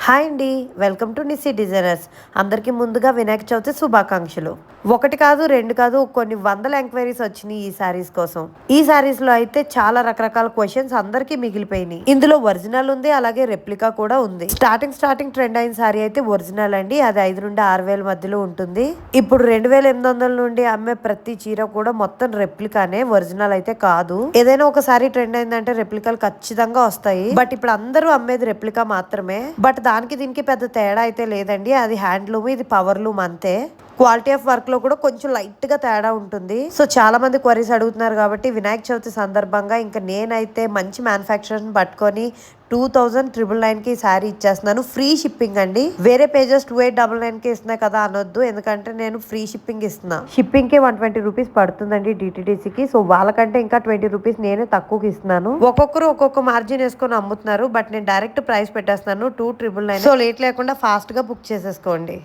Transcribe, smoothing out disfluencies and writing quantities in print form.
Hi అండి. Welcome to Nissy designers. అందరికీ ముందుగా వినాయక చవితి శుభాకాంక్షలు. ఒకటి కాదు, రెండు కాదు, కొన్ని వందల ఎంక్వైరీస్ వచ్చినాయి ఈ శారీస్ కోసం. ఈ శారీస్ లో అయితే చాలా రకరకాల క్వశ్చన్స్ అందరికీ మిగిలిపోయినాయి. ఇందులో ఒరిజినల్ ఉంది, అలాగే రెప్లికా కూడా ఉంది. స్టార్టింగ్ ట్రెండ్ అయిన శారీ అయితే ఒరిజినల్ అండి. అది 5 నుండి 6,000 మధ్యలో ఉంటుంది. ఇప్పుడు 2,800 నుండి అమ్మే ప్రతి చీర కూడా మొత్తం రెప్లికానే, ఒరిజినల్ అయితే కాదు. ఏదైనా ఒక శారీ ట్రెండ్ అయిందంటే రెప్లికాలు ఖచ్చితంగా వస్తాయి. బట్ ఇప్పుడు అందరూ అమ్మేది రెప్లికా మాత్రమే. బట్ దానికి దీనికి పెద్ద తేడా అయితే లేదండి. అది హ్యాండ్లూమ్, ఇది పవర్ లూమ్ అంతే. క్వాలిటీ ఆఫ్ వర్క్ లో కూడా కొంచెం లైట్ గా తేడా ఉంటుంది. సో చాలా మంది క్వరీస్ అడుగుతున్నారు కాబట్టి వినాయక చవితి సందర్భంగా ఇంకా నేనైతే మంచి మ్యానుఫ్యాక్చర్ పట్టుకొని 2,999 కి శారీ ఇచ్చేస్తున్నాను. ఫ్రీ షిప్పింగ్ అండి. వేరే పేజెస్ 2,899 కి ఇస్తున్నాయి కదా అనొద్దు, ఎందుకంటే నేను ఫ్రీ షిప్పింగ్ ఇస్తున్నా. షిప్పింగ్ కి 120 రూపీస్ పడుతుందండి డిటిడిసికి. సో వాళ్ళకంటే ఇంకా 20 రూపీస్ నేనే తక్కువకి ఇస్తున్నాను. ఒక్కొక్కరు ఒక్కొక్క మార్జిన్ వేసుకొని అమ్ముతున్నారు, బట్ నేను డైరెక్ట్ ప్రైస్ పెట్టేస్తున్నాను 2,999. సో లేట్ లేకుండా ఫాస్ట్ గా బుక్ చేసేసుకోండి.